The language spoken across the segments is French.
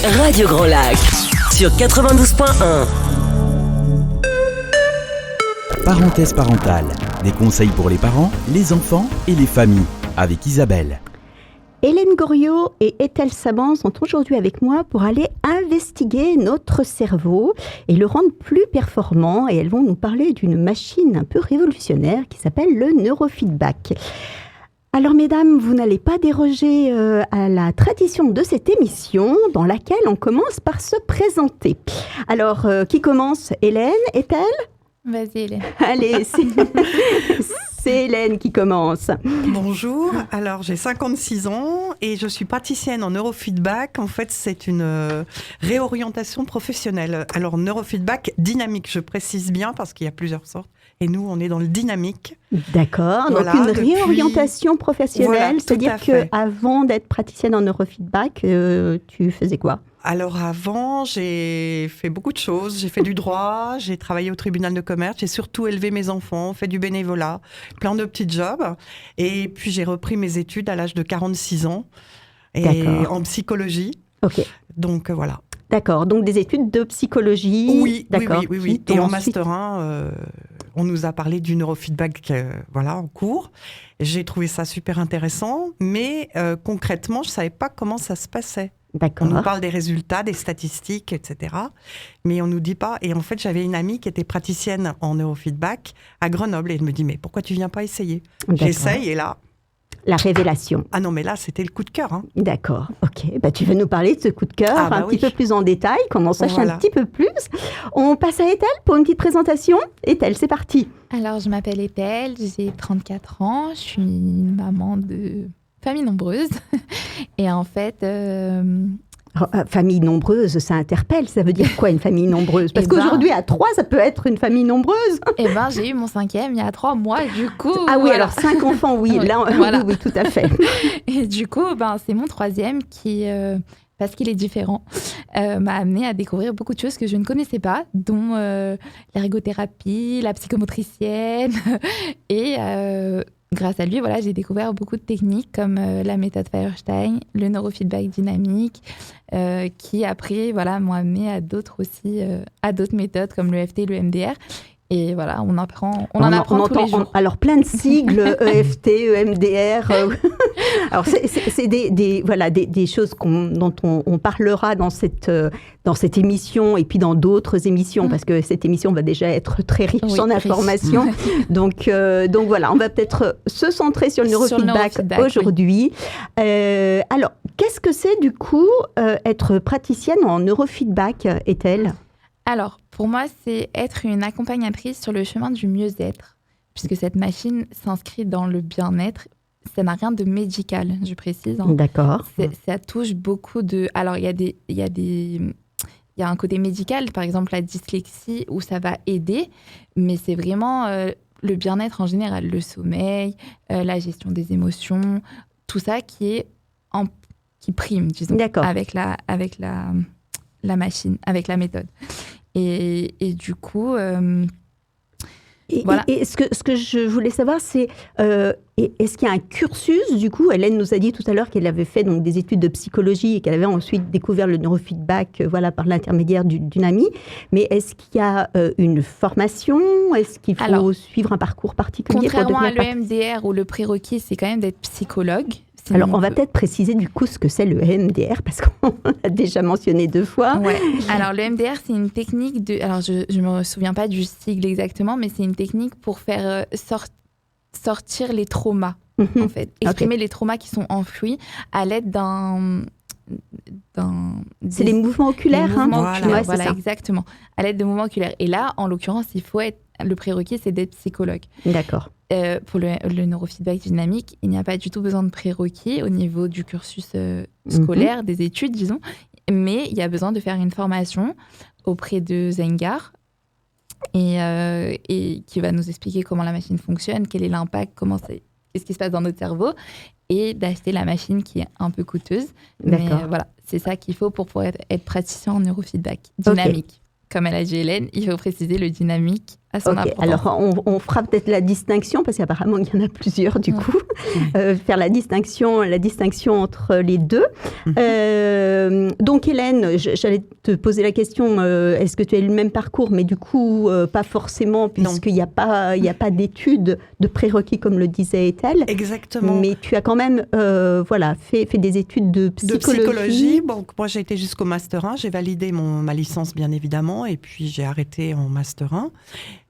Radio Grand Lac sur 92.1. Parenthèse parentale, des conseils pour les parents, les enfants et les familles, avec Isabelle. Hélène Goriot et Ethel Saban sont aujourd'hui avec moi pour aller investiguer notre cerveau et le rendre plus performant. Et elles vont nous parler d'une machine un peu révolutionnaire qui s'appelle le neurofeedback. Alors mesdames, vous n'allez pas déroger à la tradition de cette émission dans laquelle on commence par se présenter. Alors, qui commence? Hélène? Ethel? Vas-y Hélène. Allez, c'est Hélène qui commence. Bonjour, alors j'ai 56 ans et je suis praticienne en neurofeedback. En fait, c'est une réorientation professionnelle. Alors, neurofeedback dynamique, je précise bien parce qu'il y a plusieurs sortes. Et nous, on est dans le dynamique. D'accord, voilà, donc une réorientation professionnelle, voilà, c'est-à-dire qu'avant d'être praticienne en neurofeedback, tu faisais quoi ? Alors avant, j'ai fait beaucoup de choses. J'ai fait du droit, j'ai travaillé au tribunal de commerce, j'ai surtout élevé mes enfants, fait du bénévolat, plein de petits jobs. Et puis j'ai repris mes études à l'âge de 46 ans en psychologie. Ok. Donc voilà. D'accord, donc des études de psychologie. Oui, d'accord. Oui. Et en Master 1, on nous a parlé du neurofeedback en cours. J'ai trouvé ça super intéressant, mais concrètement, je ne savais pas comment ça se passait. D'accord. On nous parle des résultats, des statistiques, etc. Mais on ne nous dit pas. Et en fait, j'avais une amie qui était praticienne en neurofeedback à Grenoble. Et elle me dit, mais pourquoi tu ne viens pas essayer ? J'essaye et là... La révélation. Ah non, mais là, c'était le coup de cœur. Hein. D'accord, ok. Tu vas nous parler de ce coup de cœur petit peu plus en détail, qu'on en sache un petit peu plus. On passe à Ethel pour une petite présentation. Ethel, c'est parti. Alors, je m'appelle Ethel, j'ai 34 ans, je suis maman de famille nombreuse. Et en fait... Famille nombreuse, ça interpelle. Ça veut dire quoi, une famille nombreuse? Parce qu'aujourd'hui, à 3, ça peut être une famille nombreuse. J'ai eu mon 5e il y a 3 mois, du coup... Ah oui, alors 5 enfants, oui. Oui, là, voilà. oui, tout à fait. Et du coup, c'est mon 3e qui... parce qu'il est différent, m'a amené à découvrir beaucoup de choses que je ne connaissais pas, dont l'ergothérapie, la psychomotricienne. Et grâce à lui, j'ai découvert beaucoup de techniques comme la méthode Feuerstein, le neurofeedback dynamique, qui après m'ont amené à d'autres méthodes comme le EFT, le MDR. Et voilà, on en apprend tous les jours. Alors, plein de sigles, EFT, EMDR. Alors, c'est des choses dont on parlera dans cette émission et puis dans d'autres émissions, parce que cette émission va déjà être très riche en informations. Donc voilà, on va peut-être se centrer sur le neurofeedback aujourd'hui. Alors, qu'est-ce que c'est du coup être praticienne en neurofeedback, Ethel ? Alors, pour moi, c'est être une accompagnatrice sur le chemin du mieux-être, puisque cette machine s'inscrit dans le bien-être. Ça n'a rien de médical, je précise. Hein. D'accord. Ça touche beaucoup de... Alors, il y a un côté médical, par exemple la dyslexie, où ça va aider, mais c'est vraiment le bien-être en général, le sommeil, la gestion des émotions, tout ça qui prime, disons, avec la machine, avec la méthode. Et du coup... voilà. Et ce que je voulais savoir, c'est est-ce qu'il y a un cursus, du coup? Hélène nous a dit tout à l'heure qu'elle avait fait donc, des études de psychologie et qu'elle avait ensuite découvert le neurofeedback par l'intermédiaire d'une amie. Mais est-ce qu'il y a une formation? Est-ce qu'il faut suivre un parcours particulier? Contrairement à l'EMDR où le prérequis, c'est quand même d'être psychologue. Alors, on va peut-être préciser du coup ce que c'est le EMDR, parce qu'on l'a déjà mentionné 2 fois. Ouais. Alors, le EMDR, c'est une technique de... Alors, je ne me souviens pas du sigle exactement, mais c'est une technique pour faire sortir les traumas, en fait. Exprimer les traumas qui sont enfouis à l'aide d'un... C'est les mouvements oculaires, Voilà, exactement. À l'aide de mouvements oculaires. Et là, en l'occurrence, le prérequis, c'est d'être psychologue. D'accord. Pour le neurofeedback dynamique, il n'y a pas du tout besoin de prérequis au niveau du cursus scolaire, des études, disons. Mais il y a besoin de faire une formation auprès de Zengar et qui va nous expliquer comment la machine fonctionne, quel est l'impact, qu'est-ce qui se passe dans notre cerveau, et d'acheter la machine qui est un peu coûteuse. D'accord. Mais voilà, c'est ça qu'il faut pour pouvoir être praticien en neurofeedback dynamique. Comme elle a dit Hélène, il faut préciser le dynamique à son Ok, importance. alors on fera peut-être la distinction, parce qu'apparemment il y en a plusieurs du coup, faire la distinction entre les deux. Donc Hélène, j'allais te poser la question, est-ce que tu as eu le même parcours? Mais du coup, pas forcément, puisqu'il n'y a pas d'études de prérequis, comme le disait Ethel. Exactement. Mais tu as quand même fait des études de psychologie. Bon, moi j'ai été jusqu'au Master 1, j'ai validé ma licence bien évidemment, et puis j'ai arrêté en Master 1.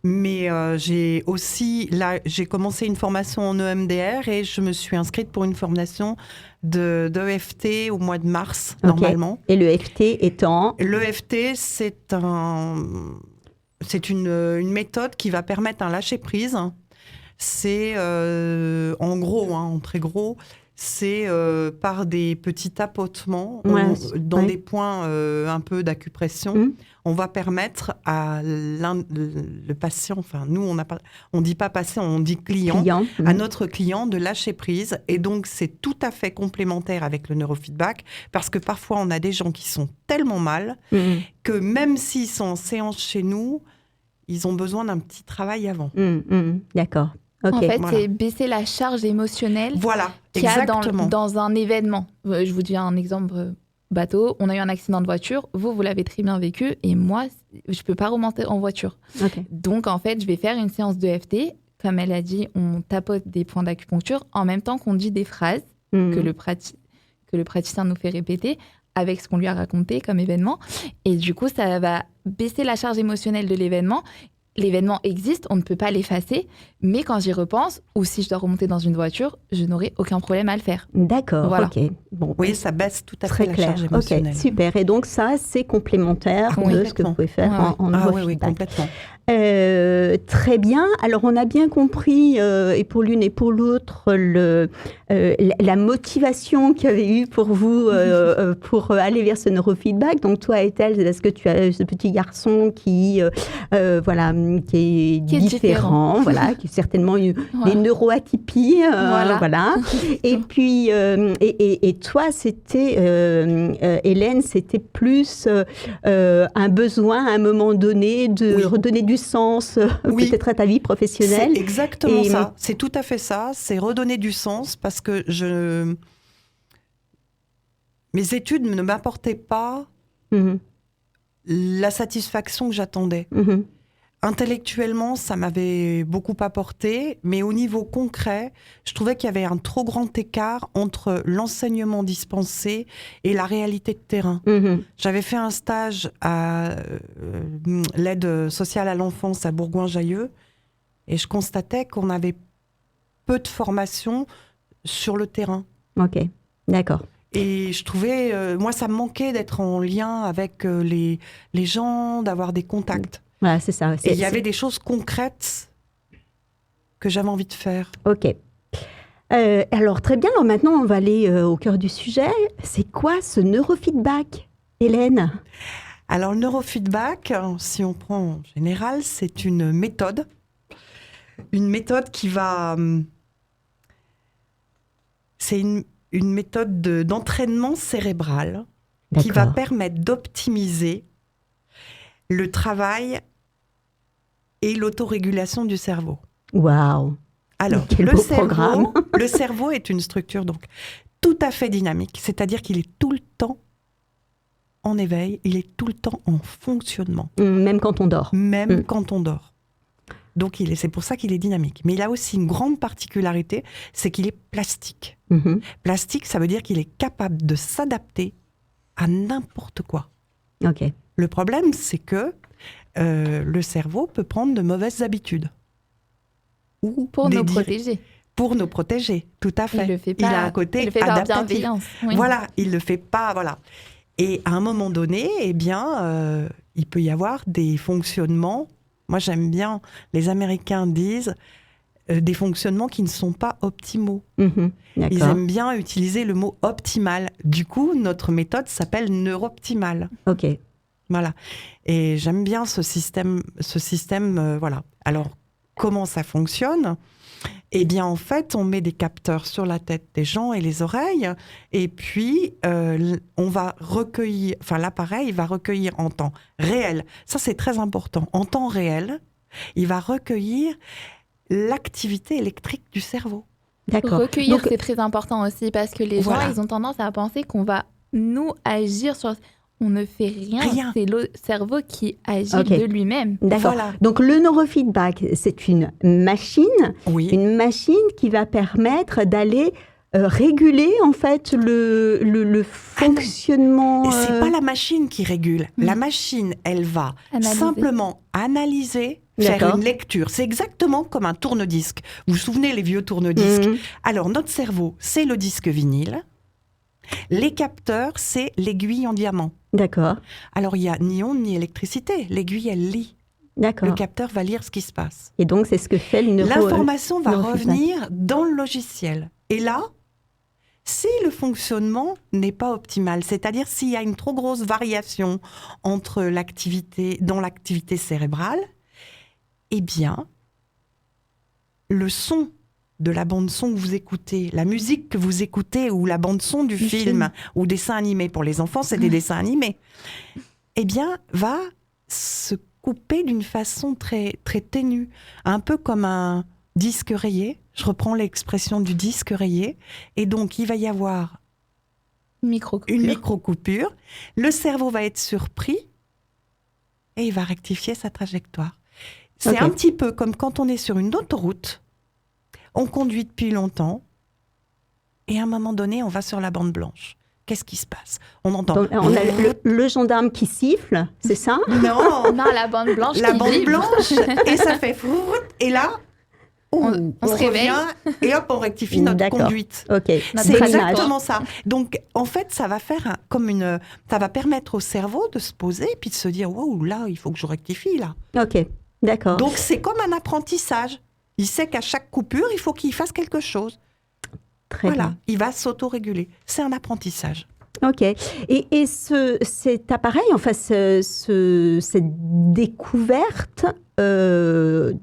Mais j'ai commencé une formation en EMDR et je me suis inscrite pour une formation d'EFT au mois de mars, normalement. Et l'EFT étant? L'EFT, c'est une méthode qui va permettre un lâcher-prise. C'est, en gros, en très gros, c'est par des petits tapotements dans des points un peu d'acupression. On va permettre à le patient, enfin nous on dit pas patient, on dit client. À notre client de lâcher prise. Et donc c'est tout à fait complémentaire avec le neurofeedback, parce que parfois on a des gens qui sont tellement mal que même s'ils sont en séance chez nous, ils ont besoin d'un petit travail avant. D'accord. Okay. En fait, c'est baisser la charge émotionnelle qu'il y a dans un événement. Je vous dis un exemple bateau. On a eu un accident de voiture. Vous l'avez très bien vécu. Et moi, je ne peux pas remonter en voiture. Okay. Donc, en fait, je vais faire une séance d'EFT. Comme elle a dit, on tapote des points d'acupuncture en même temps qu'on dit des phrases que le praticien nous fait répéter avec ce qu'on lui a raconté comme événement. Et du coup, ça va baisser la charge émotionnelle de l'événement. L'événement existe, on ne peut pas l'effacer, mais quand j'y repense, ou si je dois remonter dans une voiture, je n'aurai aucun problème à le faire. D'accord, voilà. Ok. Bon, oui, ça baisse tout à fait la charge émotionnelle. Ok, super. Et donc ça, c'est complémentaire de ce que vous pouvez faire en neurofeedback. Oui, complètement. Très bien. Alors, on a bien compris, et pour l'une et pour l'autre, la motivation qu'il y avait eu pour vous pour aller vers ce neurofeedback. Donc, toi, Ethel, est-ce que tu as ce petit garçon qui est différent, voilà, qui est certainement des neuroatypies, voilà. Et puis, et toi, c'était, Hélène, c'était plus un besoin à un moment donné de redonner du sens peut-être à ta vie professionnelle. C'est exactement ça. C'est tout à fait ça. C'est redonner du sens parce que mes études ne m'apportaient pas la satisfaction que j'attendais. Intellectuellement, ça m'avait beaucoup apporté, mais au niveau concret, je trouvais qu'il y avait un trop grand écart entre l'enseignement dispensé et la réalité de terrain. J'avais fait un stage à l'aide sociale à l'enfance à Bourgoin-Jallieu et je constatais qu'on avait peu de formation sur le terrain. Ok, d'accord. Et je trouvais, moi, ça me manquait d'être en lien avec les gens, d'avoir des contacts. Voilà, c'est ça. Et il y avait des choses concrètes que j'avais envie de faire. Ok. Alors, très bien. Alors, maintenant, on va aller au cœur du sujet. C'est quoi ce neurofeedback, Hélène ? Alors, le neurofeedback, si on prend en général, c'est une méthode. Une méthode qui va... C'est une méthode d'entraînement cérébral qui va permettre d'optimiser le travail et l'autorégulation du cerveau. Waouh! Alors, le cerveau est une structure donc tout à fait dynamique, c'est-à-dire qu'il est tout le temps en éveil, il est tout le temps en fonctionnement. Même quand on dort. Même quand on dort. Donc, c'est pour ça qu'il est dynamique. Mais il a aussi une grande particularité, c'est qu'il est plastique. Plastique, ça veut dire qu'il est capable de s'adapter à n'importe quoi. Ok. Le problème, c'est que le cerveau peut prendre de mauvaises habitudes. Pour nous protéger. Pour nous protéger, tout à fait. Il le fait pas. Il a un côté il le fait adaptatif. Par bienveillance. Oui. Voilà, il le fait pas, voilà. Et à un moment donné, eh bien, il peut y avoir des fonctionnements. Moi, j'aime bien, les Américains disent des fonctionnements qui ne sont pas optimaux. Ils aiment bien utiliser le mot optimal. Du coup, notre méthode s'appelle neurooptimale. Ok. Voilà. Et j'aime bien ce système, voilà. Alors, comment ça fonctionne ? Eh bien, en fait, on met des capteurs sur la tête des gens et les oreilles, et puis on va recueillir, l'appareil va recueillir en temps réel. Ça, c'est très important. En temps réel, Il va recueillir l'activité électrique du cerveau. D'accord. Recueillir, Donc, c'est très important aussi parce que les Voilà. gens, ils ont tendance à penser qu'on va nous agir sur... On ne fait rien. Rien. C'est le cerveau qui agit Ok. de lui-même. d'accord. Voilà. Donc, le neurofeedback, c'est une machine Oui. qui va permettre d'aller réguler en fait le fonctionnement. Et c'est pas la machine qui régule. La machine, elle va Analyser. simplement analyser, faire D'accord. une lecture. C'est exactement comme un tourne-disque. Vous vous souvenez les vieux tourne-disques? Mhm. Alors, notre cerveau, c'est le disque vinyle. Les capteurs, c'est l'aiguille en diamant. D'accord, Alors, il n'y a ni onde ni électricité. L'aiguille, elle lit. Le d'accord. capteur va lire ce qui se passe. Et donc, c'est ce que fait le L'information va neurofeedback. revenir dans le logiciel. Et là, si le fonctionnement n'est pas optimal, c'est-à-dire s'il y a une trop grosse variation entre dans l'activité cérébrale, eh bien, le son de la bande-son que vous écoutez, la musique que vous écoutez ou la bande-son du film ou dessin animé, pour les enfants, c'est des dessins animés, eh bien, va se couper d'une façon très, très ténue, un peu comme un disque rayé. Je reprends l'expression du disque rayé. Et donc, il va y avoir une micro-coupure. Le cerveau va être surpris et il va rectifier sa trajectoire. C'est Ok. un petit peu comme quand on est sur une autoroute, on conduit depuis longtemps et à un moment donné, on va sur la bande blanche. Qu'est-ce qui se passe? On entend... Donc, on a le gendarme qui siffle, c'est ça? Non, Non, la bande blanche la qui bande vibre. blanche et ça fait frout, et là On se réveille. revient et hop on rectifie notre D'accord. conduite. Ok, Notre C'est bonne trajectoire. image. exactement ça. Donc en fait ça va faire ça va permettre au cerveau de se poser puis de se dire waouh là il faut que je rectifie là. Ok, d'accord. Donc c'est comme un apprentissage. Il sait qu'à chaque coupure il faut qu'il fasse quelque chose. Très Voilà, bien. il va s'auto-réguler. C'est un apprentissage. Ok. Et cet appareil, enfin, cette découverte de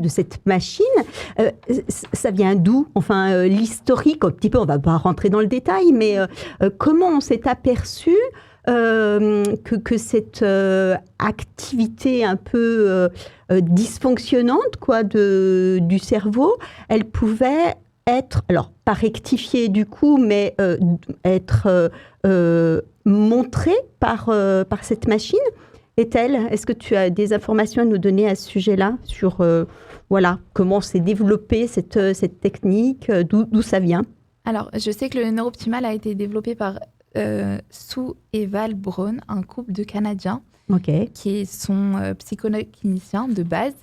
cette machine, ça vient d'où? Enfin, l'historique, un petit peu, on va pas rentrer dans le détail, mais comment on s'est aperçu que cette activité un peu dysfonctionnante quoi, du cerveau, elle pouvait être, alors pas rectifiée du coup, mais être montrée par cette machine. Est-ce que tu as des informations à nous donner à ce sujet-là sur voilà, comment s'est développée cette technique, d'où ça vient? Alors, je sais que le neurooptimal a été développé par Sue et Val Brown, un couple de Canadiens Ok. qui sont psychologues cliniciens de base.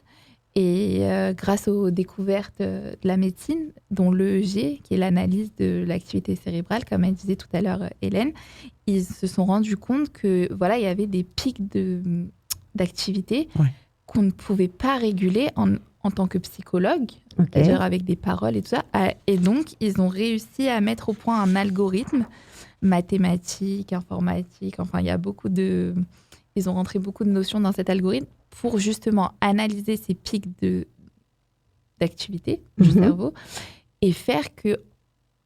Et grâce aux découvertes de la médecine, dont l'EEG, qui est l'analyse de l'activité cérébrale, comme elle disait tout à l'heure Hélène, ils se sont rendus compte que voilà, il y avait des pics d'activité qu'on ne pouvait pas réguler en tant que psychologue, c'est-à-dire avec des paroles et tout ça. Et donc, ils ont réussi à mettre au point un algorithme mathématique, informatique, enfin, il y a beaucoup de... Ils ont rentré beaucoup de notions dans cet algorithme pour justement analyser ces pics d'activité du cerveau et faire que,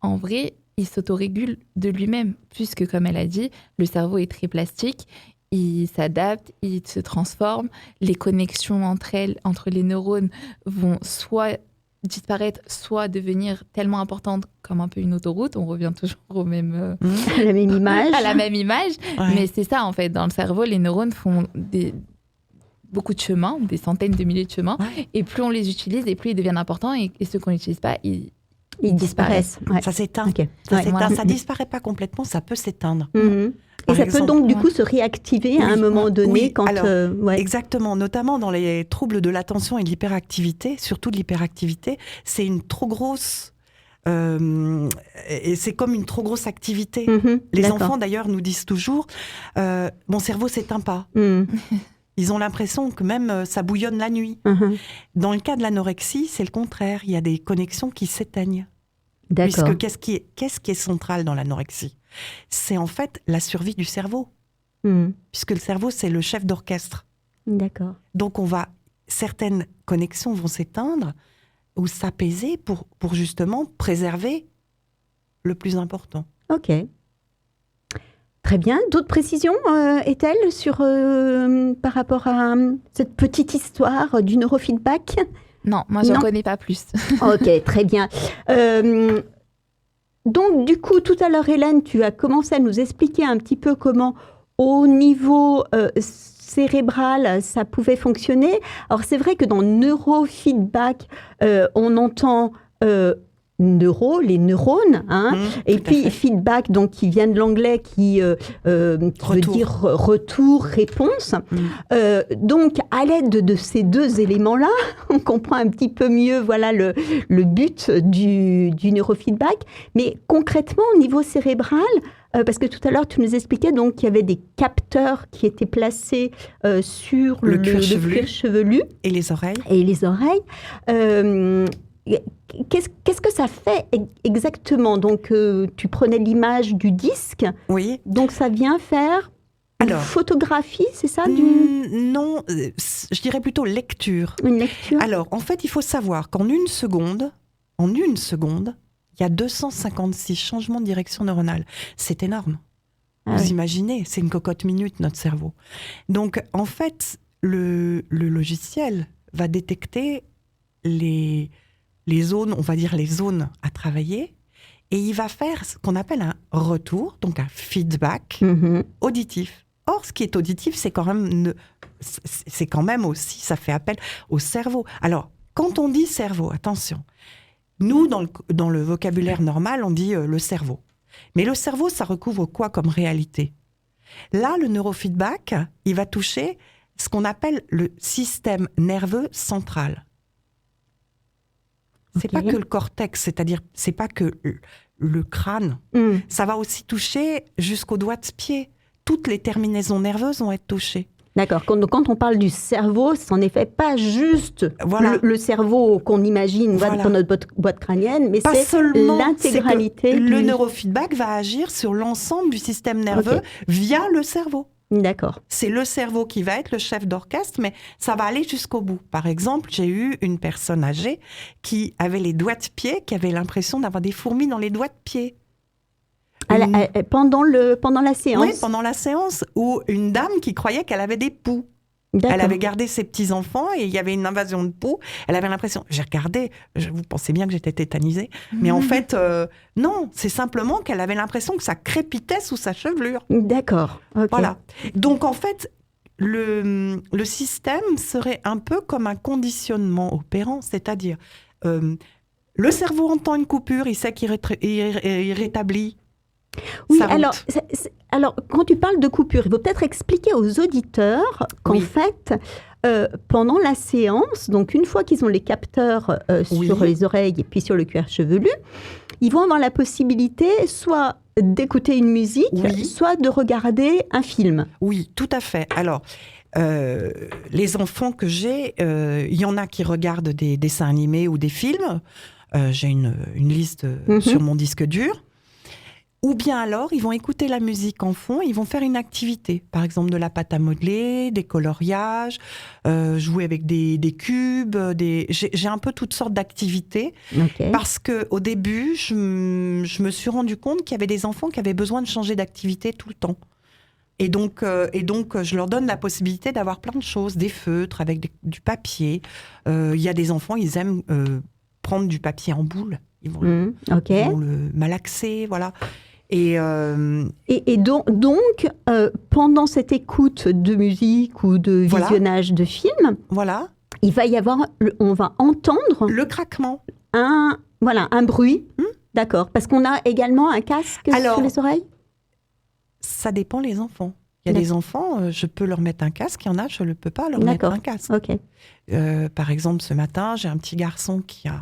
en vrai, il s'autorégule de lui-même, puisque, comme elle a dit, le cerveau est très plastique, il s'adapte, il se transforme, les connexions entre les neurones vont soit disparaître, soit devenir tellement importantes comme un peu une autoroute. On revient toujours au même... À la même image. à la même image. Ouais. Mais c'est ça, en fait. Dans le cerveau, les neurones font beaucoup de chemins, des centaines de milliers de chemins. Ouais. Et plus on les utilise, et plus ils deviennent importants. Et ceux qu'on n'utilise pas, ils disparaissent. Ouais. Ça s'éteint. Ok. Ça Ouais. s'éteint. Voilà. Ça disparaît pas complètement, ça peut s'éteindre. Mhm. Et Par ça peut exemple, donc du coup se réactiver à un Oui. moment donné Oui, quand... alors, ouais. Exactement, notamment dans les troubles de l'attention et de l'hyperactivité, surtout de l'hyperactivité, c'est une trop grosse... et c'est comme une trop grosse activité. Mhm. Les D'accord. enfants d'ailleurs nous disent toujours mon cerveau s'éteint pas. Mhm. Ils ont l'impression que même ça bouillonne la nuit. Mhm. Dans le cas de l'anorexie, c'est le contraire. Il y a des connexions qui s'éteignent. D'accord. Puisque qu'est-ce qui est central dans l'anorexie? C'est en fait la survie du cerveau. Mhm. Puisque le cerveau, c'est le chef d'orchestre. D'accord. Donc certaines connexions vont s'éteindre ou s'apaiser pour justement préserver le plus important. Ok. Très bien. D'autres précisions, Ethel, sur, par rapport à cette petite histoire du neurofeedback? Non, moi, je Non. n'en connais pas plus. Ok, très bien. Donc, du coup, tout à l'heure, Hélène, tu as commencé à nous expliquer un petit peu comment, au niveau cérébral, ça pouvait fonctionner. Alors, c'est vrai que dans neurofeedback, on entend les neurones, hein, et tout à puis fait. feedback, donc qui vient de l'anglais, qui veut Retour. dire retour, réponse. Donc, à l'aide de ces deux éléments-là, on comprend un petit peu mieux, voilà, le but du neurofeedback. Mais concrètement, au niveau cérébral, parce que tout à l'heure, tu nous expliquais donc qu'il y avait des capteurs qui étaient placés sur Le cuir chevelu. cuir chevelu Et les oreilles? et les oreilles. Qu'est-ce que ça fait exactement? Donc, tu prenais l'image du disque, Oui. donc ça vient faire une Alors, photographie, c'est ça, non, je dirais plutôt lecture. une lecture? Alors, en fait, il faut savoir qu'en une seconde, il y a 256 changements de direction neuronale. C'est énorme. Ah Vous oui. imaginez, c'est une cocotte minute, notre cerveau. Donc, en fait, le logiciel va détecter les zones, on va dire les zones à travailler, et il va faire ce qu'on appelle un retour, donc un feedback Mhm. auditif. Or, ce qui est auditif, c'est quand même aussi, ça fait appel au cerveau. Alors, quand on dit cerveau, attention, nous, dans le vocabulaire normal, on dit le cerveau. Mais le cerveau, ça recouvre quoi comme réalité? Là, le neurofeedback, il va toucher ce qu'on appelle le système nerveux central. C'est Ok. pas que le cortex, c'est-à-dire, c'est pas que le crâne. Mm. Ça va aussi toucher jusqu'au doigt de pied. Toutes les terminaisons nerveuses vont être touchées. D'accord. Quand on parle du cerveau, c'est en effet pas juste Voilà. le cerveau qu'on imagine Voilà. dans notre boîte crânienne, mais Pas c'est seulement, l'intégralité c'est que le du... neurofeedback va agir sur l'ensemble du système nerveux Ok. via le cerveau. D'accord. C'est le cerveau qui va être le chef d'orchestre, mais ça va aller jusqu'au bout. Par exemple, j'ai eu une personne âgée qui avait les doigts de pied, qui avait l'impression d'avoir des fourmis dans les doigts de pied. Pendant la séance? Oui, pendant la séance, ou une dame qui croyait qu'elle avait des poux. D'accord. Elle avait gardé ses petits-enfants et il y avait une invasion de poux. Elle avait l'impression... J'ai regardé, vous pensez bien que j'étais tétanisée, mais en fait, non, c'est simplement qu'elle avait l'impression que ça crépitait sous sa chevelure. D'accord. Ok. Voilà. Donc, en fait, le système serait un peu comme un conditionnement opérant, c'est-à-dire, le cerveau entend une coupure, il sait qu'il rétablit. Oui, sa route. alors, quand tu parles de coupure, il faut peut-être expliquer aux auditeurs qu'en Oui. fait, pendant la séance, donc une fois qu'ils ont les capteurs sur Oui. les oreilles et puis sur le cuir chevelu, ils vont avoir la possibilité soit d'écouter une musique, Oui. soit de regarder un film. Oui, tout à fait. Alors, les enfants que j'ai, il y en a qui regardent des dessins animés ou des films. J'ai une liste sur mon disque dur. Ou bien alors, ils vont écouter la musique en fond, ils vont faire une activité. Par exemple, de la pâte à modeler, des coloriages, jouer avec des cubes. J'ai un peu toutes sortes d'activités. Ok. Parce qu'au début, je me suis rendu compte qu'il y avait des enfants qui avaient besoin de changer d'activité tout le temps. Et donc, je leur donne la possibilité d'avoir plein de choses, des feutres avec du papier. Il y a des enfants, ils aiment prendre du papier en boule. Ils vont, Ok. ils vont le malaxer, voilà. Et Donc, pendant cette écoute de musique ou de Voilà. visionnage de film, voilà, il va y avoir, on va entendre le craquement. un bruit. D'accord. Parce qu'on a également un casque Alors, sur les oreilles. Ça dépend les enfants. Il y a D'accord. des enfants, je peux leur mettre un casque. Il y en a, je ne peux pas leur mettre D'accord. un casque. Ok. Par exemple, ce matin, j'ai un petit garçon qui a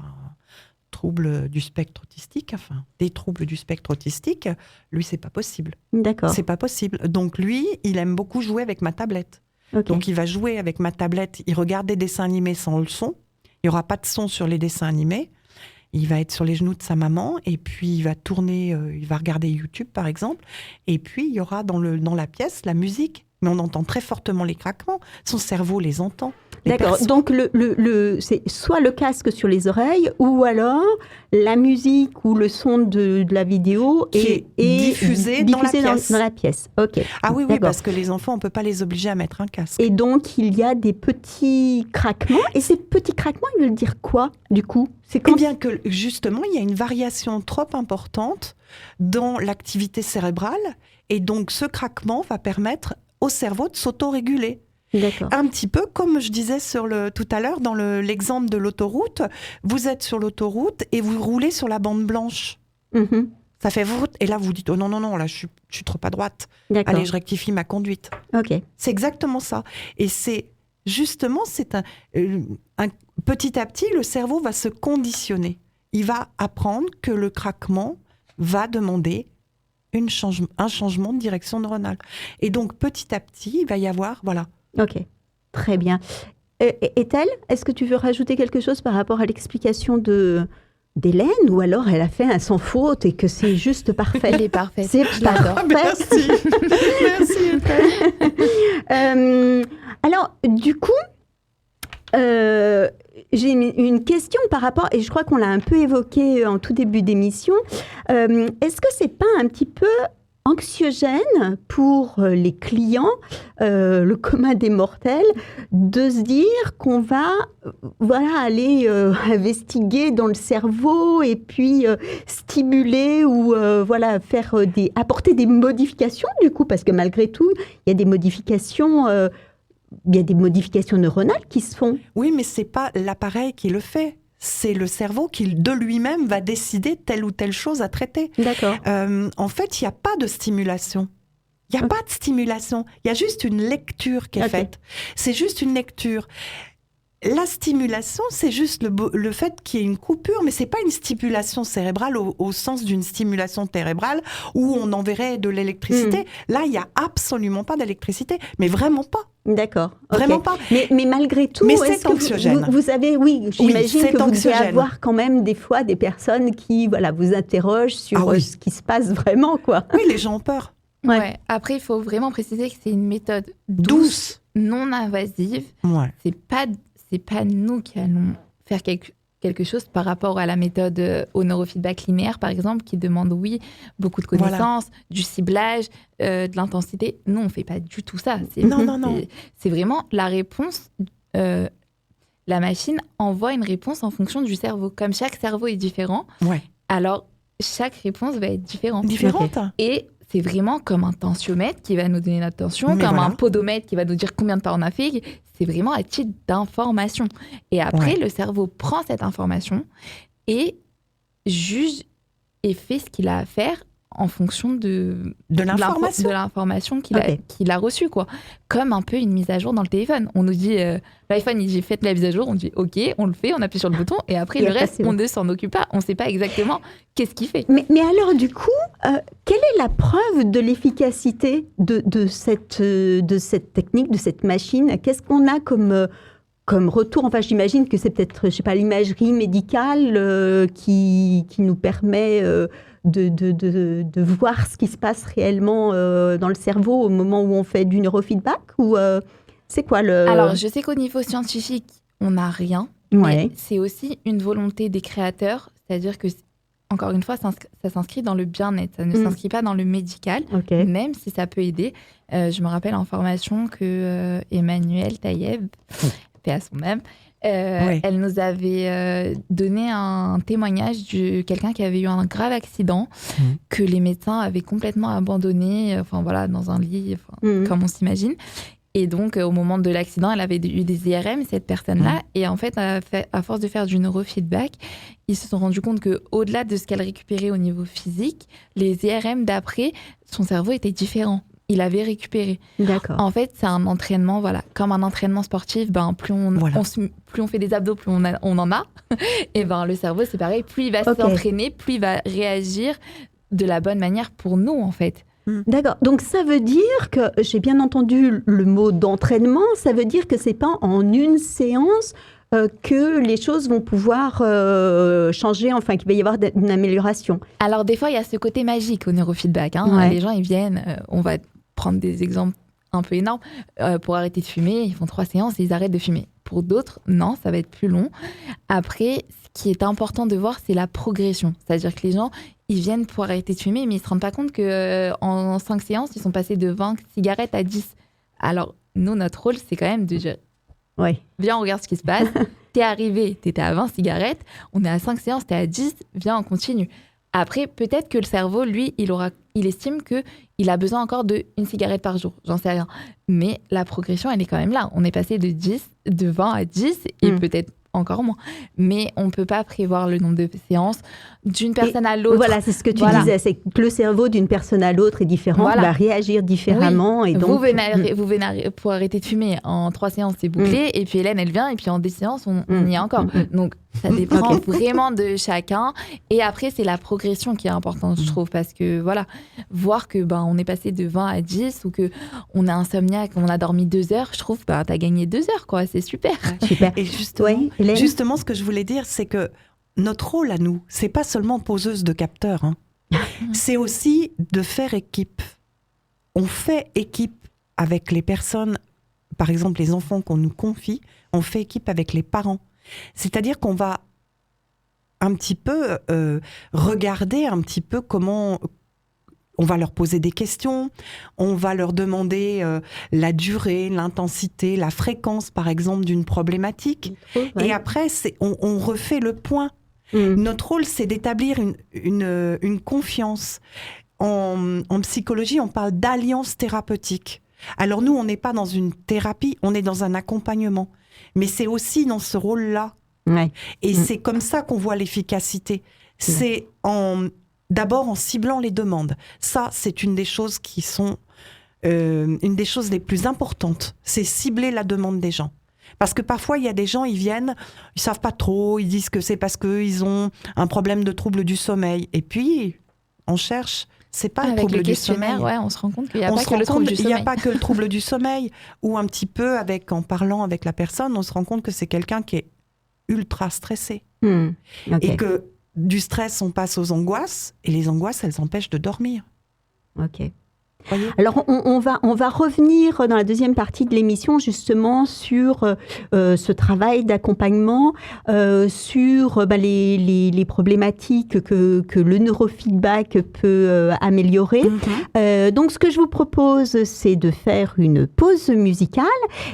trouble du spectre autistique, enfin, des troubles du spectre autistique. Lui, c'est pas possible. D'accord. C'est pas possible. Donc lui, il aime beaucoup jouer avec ma tablette. Ok. Donc il va jouer avec ma tablette. Il regarde des dessins animés sans le son. Il y aura pas de son sur les dessins animés. Il va être sur les genoux de sa maman et puis il va tourner, il va regarder YouTube par exemple. Et puis il y aura dans la pièce la musique mais on entend très fortement les craquements. Son cerveau les entend. D'accord. Donc, c'est soit le casque sur les oreilles ou alors la musique ou le son de la vidéo est diffusé dans la pièce. Ok. Ah oui, parce que les enfants, on ne peut pas les obliger à mettre un casque. Et donc, il y a des petits craquements. Et ces petits craquements, ils veulent dire quoi, du coup? Eh bien que, justement, il y a une variation trop importante dans l'activité cérébrale. Et donc, ce craquement va permettre au cerveau de s'autoréguler. D'accord. Un petit peu comme je disais tout à l'heure dans l'exemple de l'autoroute. Vous êtes sur l'autoroute et vous roulez sur la bande blanche. Mm-hmm. Ça fait vroute. Et là, vous dites, oh non, là, je suis trop à droite. D'accord. Allez, je rectifie ma conduite. Ok. C'est exactement ça. Et c'est justement, petit à petit, le cerveau va se conditionner. Il va apprendre que le craquement va demander un changement de direction neuronale. Et donc, petit à petit, il va y avoir, voilà. Ok, très bien. Ethel, est-ce que tu veux rajouter quelque chose par rapport à l'explication d'Hélène, ou alors elle a fait un sans faute et que c'est juste parfait? Elle est parfaite. C'est parfait. Merci. Merci, Ethel. Alors, du coup, j'ai une question par rapport, et je crois qu'on l'a un peu évoqué en tout début d'émission. Est-ce que c'est pas un petit peu anxiogène pour les clients, le commun des mortels, de se dire qu'on va aller investiguer dans le cerveau et puis stimuler ou apporter des modifications du coup, parce que malgré tout, il y a des modifications neuronales qui se font. Oui, mais c'est pas l'appareil qui le fait. C'est le cerveau qui, de lui-même, va décider telle ou telle chose à traiter. D'accord. En fait, il n'y a pas de stimulation. Il n'y a pas de stimulation. Il y a juste une lecture qui est faite. C'est juste une lecture. La stimulation, c'est juste le fait qu'il y ait une coupure, mais c'est pas une stimulation cérébrale au sens d'une stimulation cérébrale où on enverrait de l'électricité. Là, il y a absolument pas d'électricité, mais vraiment pas. D'accord. Vraiment pas. Mais malgré tout, c'est anxiogène. Vous avez, j'imagine que vous devez anxiogène. avoir quand même des fois des personnes qui, vous interrogent sur ce qui se passe vraiment, quoi. Oui, les gens ont peur. Ouais. Après, il faut vraiment préciser que c'est une méthode douce, non invasive. Ouais. C'est pas nous qui allons faire quelque chose par rapport à la méthode au neurofeedback linéaire, par exemple, qui demande, beaucoup de connaissances, du ciblage, de l'intensité. Nous, on ne fait pas du tout ça. Non. C'est vraiment la réponse. La machine envoie une réponse en fonction du cerveau. Comme chaque cerveau est différent, alors chaque réponse va être différente. Et c'est vraiment comme un tensiomètre qui va nous donner notre tension, un podomètre qui va nous dire combien de pas on a fait. C'est vraiment à titre d'information. Et après, le cerveau prend cette information et juge et fait ce qu'il a à faire en fonction de l'information qu'il a reçue, quoi. Comme un peu une mise à jour dans le téléphone. On nous dit, l'iPhone, il dit faites la mise à jour, on dit OK, on le fait, on appuie sur le bouton, et après, le reste, on ne s'en occupe pas. On ne sait pas exactement qu'est-ce qu'il fait. Mais alors, du coup, quelle est la preuve de l'efficacité de cette technique, de cette machine? Qu'est-ce qu'on a comme retour? Enfin, j'imagine que c'est peut-être, l'imagerie médicale qui nous permet de voir ce qui se passe réellement dans le cerveau au moment où on fait du neurofeedback, ou c'est quoi le... Alors, je sais qu'au niveau scientifique, on n'a rien, mais c'est aussi une volonté des créateurs, c'est-à-dire que, encore une fois, ça s'inscrit dans le bien-être, ça ne s'inscrit pas dans le médical, même si ça peut aider. Je me rappelle en formation que Emmanuelle Taïeb, paix à son âme, elle nous avait donné un témoignage de quelqu'un qui avait eu un grave accident, que les médecins avaient complètement abandonné, dans un lit, comme on s'imagine. Et donc, au moment de l'accident, elle avait eu des IRM, cette personne-là. Et en fait, à force de faire du neurofeedback, ils se sont rendus compte qu'au-delà de ce qu'elle récupérait au niveau physique, les IRM d'après, son cerveau était différent. Il avait récupéré. D'accord. En fait, c'est un entraînement, comme un entraînement sportif, plus on fait des abdos, plus on en a. Et le cerveau, c'est pareil, plus il va s'entraîner, plus il va réagir de la bonne manière pour nous, en fait. D'accord. Donc, ça veut dire que, j'ai bien entendu le mot d'entraînement, ça veut dire que c'est pas en une séance que les choses vont pouvoir changer, qu'il va y avoir une amélioration. Alors, des fois, il y a ce côté magique au neurofeedback. Les gens, ils viennent, on va prendre des exemples un peu énorme. Pour arrêter de fumer, ils font 3 séances et ils arrêtent de fumer. Pour d'autres, non, ça va être plus long. Après, ce qui est important de voir, c'est la progression. C'est-à-dire que les gens, ils viennent pour arrêter de fumer, mais ils ne se rendent pas compte qu'en 5 séances, ils sont passés de 20 cigarettes à 10. Alors, nous, notre rôle, c'est quand même de dire, viens, on regarde ce qui se passe. T'es arrivé, t'étais à 20 cigarettes, on est à 5 séances, t'es à 10, viens, on continue. Après, peut-être que le cerveau, lui, il estime qu'il a besoin encore d'une cigarette par jour. J'en sais rien. Mais la progression, elle est quand même là. On est passé de 20 à 10 et peut-être encore moins. Mais on ne peut pas prévoir le nombre de séances d'une personne à l'autre. Voilà, c'est ce que tu disais, c'est que le cerveau d'une personne à l'autre est différent, va réagir différemment. Oui. Et donc... vous venez pour arrêter de fumer, en 3 séances, c'est bouclé, et puis Hélène, elle vient, et puis en 10 séances, on y est encore. Donc, ça dépend vraiment de chacun. Et après, c'est la progression qui est importante, je trouve, parce que, voir que on est passé de 20 à 10, ou qu'on est insomniaque, on a dormi 2 heures, je trouve, t'as gagné 2 heures, quoi, c'est super. Super. Et justement, ce que je voulais dire, c'est que notre rôle à nous, c'est pas seulement poseuse de capteurs, c'est aussi de faire équipe. On fait équipe avec les personnes, par exemple les enfants qu'on nous confie, on fait équipe avec les parents. C'est-à-dire qu'on va un petit peu regarder un petit peu comment... On va leur poser des questions, on va leur demander la durée, l'intensité, la fréquence, par exemple, d'une problématique. Et après, on refait le point. Notre rôle, c'est d'établir une confiance. En psychologie, on parle d'alliance thérapeutique. Alors nous, on n'est pas dans une thérapie, on est dans un accompagnement. Mais c'est aussi dans ce rôle-là. Et c'est comme ça qu'on voit l'efficacité. C'est d'abord en ciblant les demandes. Ça, c'est une des choses qui sont une des choses les plus importantes. C'est cibler la demande des gens. Parce que parfois, il y a des gens, ils viennent, ils savent pas trop, ils disent que c'est parce qu'ils ont un problème de trouble du sommeil. Et puis, on cherche, c'est pas le trouble du sommeil. On se rend compte qu'il n'y a pas que le trouble du sommeil. Il n'y a pas que le trouble du sommeil. Ou un petit peu, en parlant avec la personne, on se rend compte que c'est quelqu'un qui est ultra stressé. Et que du stress, on passe aux angoisses. Et les angoisses, elles empêchent de dormir. Ok. Alors, on va revenir dans la deuxième partie de l'émission justement sur ce travail d'accompagnement, sur les problématiques que le neurofeedback peut améliorer. Donc, ce que je vous propose, c'est de faire une pause musicale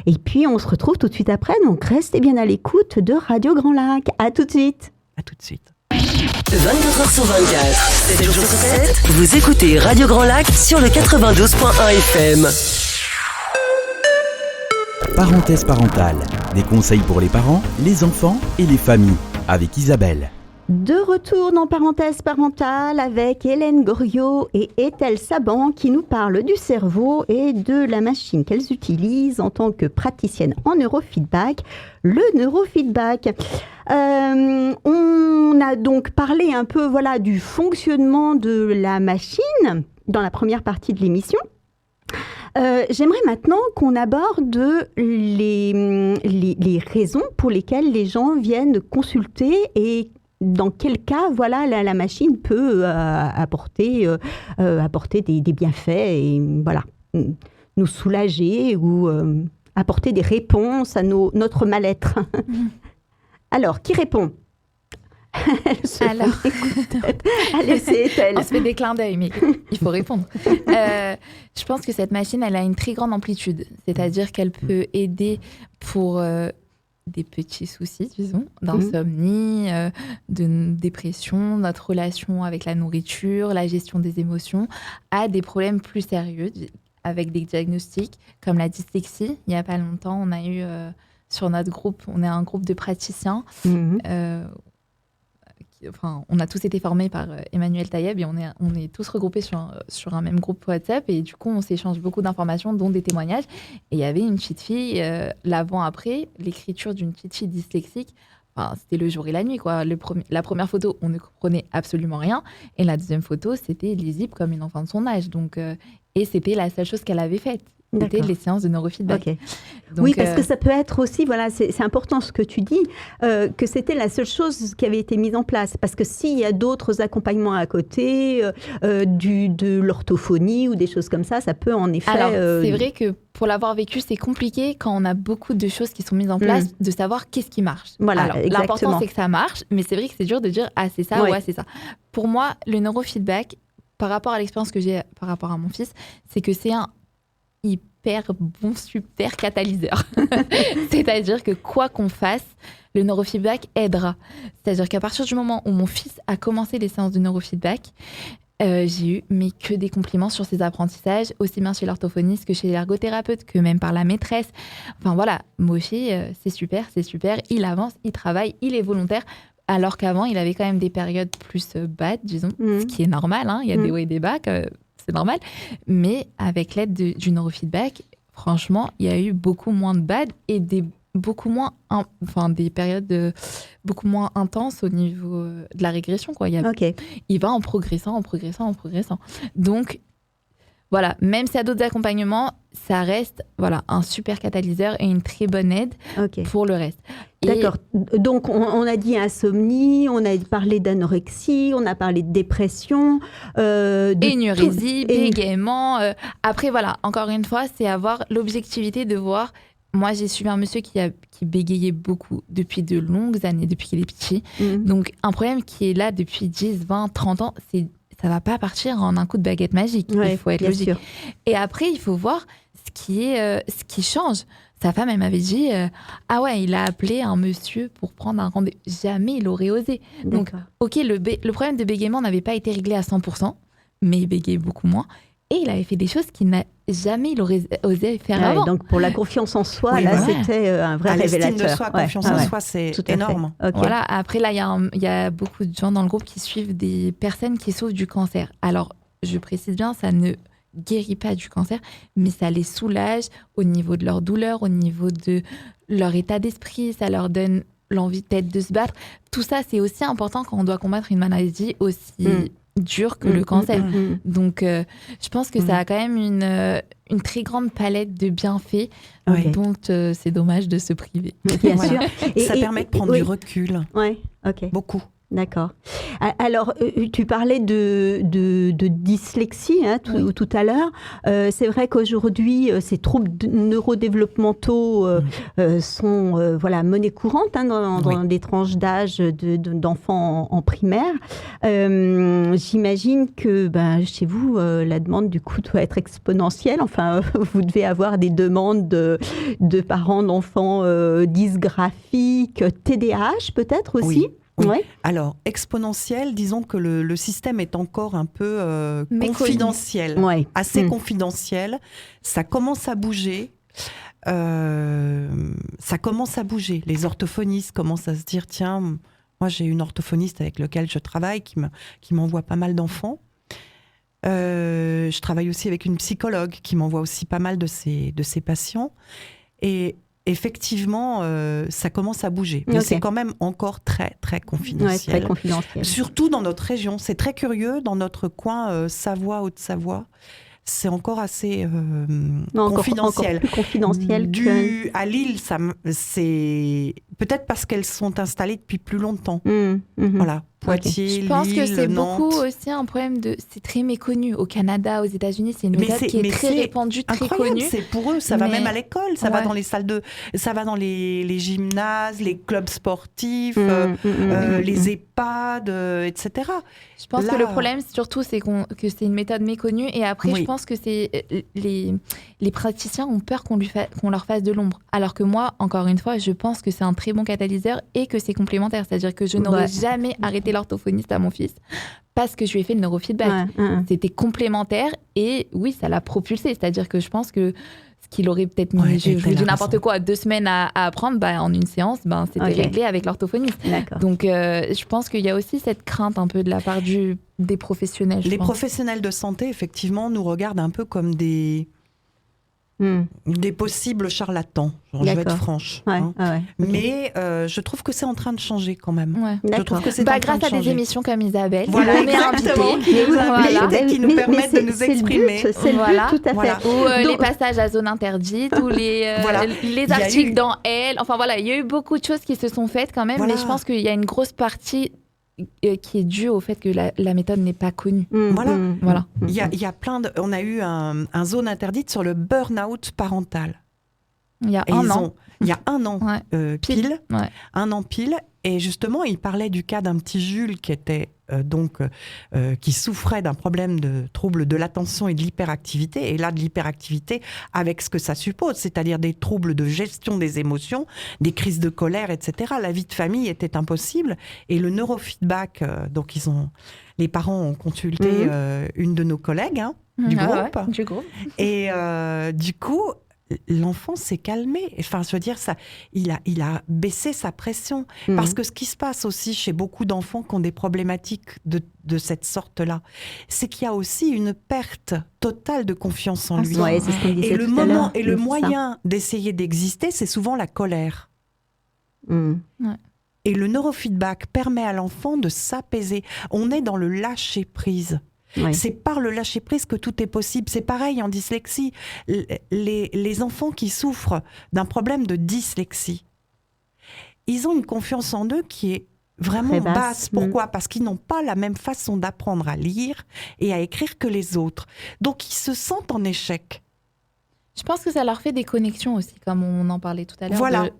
et puis on se retrouve tout de suite après. Donc, restez bien à l'écoute de Radio Grand Lac. À tout de suite. À tout de suite. 24h sur 24, 7 jours sur 7, vous écoutez Radio Grand Lac sur le 92.1 FM. Parenthèse parentale, des conseils pour les parents, les enfants et les familles, avec Isabelle. De retour dans Parenthèse parentale avec Hélène Goriot et Ethel Saban qui nous parlent du cerveau et de la machine qu'elles utilisent en tant que praticiennes en neurofeedback, le neurofeedback. On a donc parlé un peu du fonctionnement de la machine dans la première partie de l'émission. J'aimerais maintenant qu'on aborde les raisons pour lesquelles les gens viennent consulter et dans quel cas, la machine peut apporter des bienfaits et nous soulager ou apporter des réponses à notre mal-être. Alors, qui répond ? Allez, c'est elle. On se fait des clins d'œil, mais il faut répondre. Je pense que cette machine, elle a une très grande amplitude. C'est-à-dire qu'elle peut aider pour des petits soucis, disons, d'insomnie, de dépression, notre relation avec la nourriture, la gestion des émotions, à des problèmes plus sérieux, avec des diagnostics comme la dyslexie. Il n'y a pas longtemps, on a eu sur notre groupe, on est un groupe de praticiens. On a tous été formés par Emmanuel Taïeb et on est tous regroupés sur un même groupe WhatsApp et du coup on s'échange beaucoup d'informations dont des témoignages et il y avait une petite fille l'avant-après, l'écriture d'une petite fille dyslexique, c'était le jour et la nuit quoi. La première photo on ne comprenait absolument rien et la deuxième photo c'était lisible comme une enfant de son âge donc, et c'était la seule chose qu'elle avait faite. C'était les séances de neurofeedback. Okay. Donc, oui, parce que ça peut être aussi, c'est important ce que tu dis, que c'était la seule chose qui avait été mise en place. Parce que s'il y a d'autres accompagnements à côté, de l'orthophonie ou des choses comme ça, ça peut en effet... Alors, c'est vrai que pour l'avoir vécu, c'est compliqué quand on a beaucoup de choses qui sont mises en place, de savoir qu'est-ce qui marche. Voilà, Alors, l'important, c'est que ça marche, mais c'est vrai que c'est dur de dire « Ah, c'est ça, ouais, c'est ça ». Pour moi, le neurofeedback, par rapport à l'expérience que j'ai par rapport à mon fils, c'est que c'est un hyper bon, super catalyseur. C'est-à-dire que quoi qu'on fasse, le neurofeedback aidera. C'est-à-dire qu'à partir du moment où mon fils a commencé les séances de neurofeedback, j'ai eu mais que des compliments sur ses apprentissages, aussi bien chez l'orthophoniste que chez l'ergothérapeute, que même par la maîtresse. Enfin voilà, Moshi, c'est super, il avance, il travaille, il est volontaire, alors qu'avant, il avait quand même des périodes plus bad, disons, ce qui est normal, hein, il y a des hauts et des bas, c'est normal, mais avec l'aide du neurofeedback, franchement, il y a eu beaucoup moins de bad et des périodes beaucoup moins intenses au niveau de la régression, quoi. Il va en progressant. Donc, voilà, même s'il y a d'autres accompagnements, ça reste un super catalyseur et une très bonne aide pour le reste. D'accord. Donc, on a dit insomnie, on a parlé d'anorexie, on a parlé de dépression. Énurésie, bégaiement. Après, voilà, encore une fois, c'est avoir l'objectivité de voir. Moi, j'ai suivi un monsieur qui bégayait beaucoup depuis de longues années, depuis qu'il est petit. Donc, un problème qui est là depuis 10, 20, 30 ans, ça ne va pas partir en un coup de baguette magique. Il faut être logique. Sûr. Et après, il faut voir ce qui change. Sa femme, elle m'avait dit ah ouais, il a appelé un monsieur pour prendre un rendez-vous. Jamais il aurait osé. Donc, le problème de bégaiement n'avait pas été réglé à 100%, mais il bégayait beaucoup moins. Et il avait fait des choses qu'il n'a jamais il aurait osé faire avant. Donc, pour la confiance en soi, c'était un vrai révélateur. L'estime de soi, confiance en soi, c'est énorme. Voilà. Après, là, il y a beaucoup de gens dans le groupe qui suivent des personnes qui souffrent du cancer. Alors, je précise bien, ça ne guérit pas du cancer, mais ça les soulage au niveau de leur douleur, au niveau de leur état d'esprit. Ça leur donne l'envie peut-être de se battre. Tout ça, c'est aussi important quand on doit combattre une maladie aussi dur que le cancer. Donc, je pense que ça a quand même une très grande palette de bienfaits dont c'est dommage de se priver. Bien sûr. Ça permet de prendre du recul. Oui, Beaucoup. D'accord. Alors, tu parlais de dyslexie tout à l'heure. C'est vrai qu'aujourd'hui, ces troubles neurodéveloppementaux sont monnaie courante dans des tranches d'âge d'enfants en primaire. J'imagine que chez vous, la demande du coup doit être exponentielle. Enfin, vous devez avoir des demandes de parents d'enfants dysgraphiques, TDAH peut-être aussi. Oui. Alors, exponentiel, disons que le système est encore un peu confidentiel, assez confidentiel. Ça commence à bouger. Les orthophonistes commencent à se dire, tiens, moi j'ai une orthophoniste avec laquelle je travaille qui m'envoie pas mal d'enfants. Je travaille aussi avec une psychologue qui m'envoie aussi pas mal de ses patients. Et effectivement, ça commence à bouger. Mais c'est quand même encore très, très confidentiel. Très confidentiel. Surtout dans notre région. C'est très curieux. Dans notre coin Savoie, Haute-Savoie, c'est encore assez confidentiel. Encore plus confidentiel. À Lille, c'est peut-être parce qu'elles sont installées depuis plus longtemps. Voilà. Poitiers, je pense Lille, que c'est Nantes. beaucoup aussi un problème c'est très méconnu. Au Canada, aux États-Unis, c'est une méthode qui est très répandue, très connue. C'est pour eux, ça va même à l'école, ça va dans les salles ça va dans les gymnases, les clubs sportifs, les EHPAD, etc. Je pense que le problème, surtout, c'est que c'est une méthode méconnue. Et après, je pense que les praticiens ont peur qu'on leur fasse de l'ombre. Alors que moi, encore une fois, je pense que c'est un très bon catalyseur et que c'est complémentaire. C'est-à-dire que je n'aurais jamais arrêté l'orthophoniste à mon fils parce que je lui ai fait le neurofeedback. C'était complémentaire et oui, ça l'a propulsé. C'est-à-dire que je pense que ce qu'il aurait peut-être mis, je vous dis n'importe quoi, 2 semaines à apprendre, en une séance, c'était réglé avec l'orthophoniste. Donc, je pense qu'il y a aussi cette crainte un peu de la part des professionnels. Les professionnels de santé, effectivement, nous regardent un peu comme des possibles charlatans. Je vais être franche. Mais je trouve que c'est en train de changer quand même. Je trouve que c'est grâce à des émissions comme Isabelle, qui nous permettent de nous exprimer. C'est le but, tout à fait. Ou les passages à zone interdite, ou les articles dans Elle. Enfin voilà, il y a eu beaucoup de choses qui se sont faites quand même, mais je pense qu'il y a une grosse partie qui est due au fait que la méthode n'est pas connue. Voilà. Voilà. Il y a plein de... On a eu un zone interdite sur le burn-out parental. Il y a un an. Il y a un an, pile. Ouais. Un an pile. Et justement, il parlait du cas d'un petit Jules qui était qui souffrait d'un problème de trouble de l'attention et de l'hyperactivité. Et là, de l'hyperactivité avec ce que ça suppose, c'est-à-dire des troubles de gestion des émotions, des crises de colère, etc. La vie de famille était impossible. Et le neurofeedback, donc les parents ont consulté une de nos collègues du groupe. Ouais, du groupe. Et du coup, l'enfant s'est calmé. Enfin, je veux dire, il a baissé sa pression. Parce que ce qui se passe aussi chez beaucoup d'enfants qui ont des problématiques de cette sorte-là, c'est qu'il y a aussi une perte totale de confiance en lui. Ouais, c'est ce qu'on disait et le tout à l'heure. et le moyen d'essayer d'exister, c'est souvent la colère. Ouais. Et le neurofeedback permet à l'enfant de s'apaiser. On est dans le lâcher-prise. Ouais. C'est par le lâcher-prise que tout est possible. C'est pareil en dyslexie. Les enfants qui souffrent d'un problème de dyslexie, ils ont une confiance en eux qui est vraiment basse. Pourquoi ? Parce qu'ils n'ont pas la même façon d'apprendre à lire et à écrire que les autres. Donc, ils se sentent en échec. Je pense que ça leur fait des connexions aussi, comme on en parlait tout à l'heure, Voilà.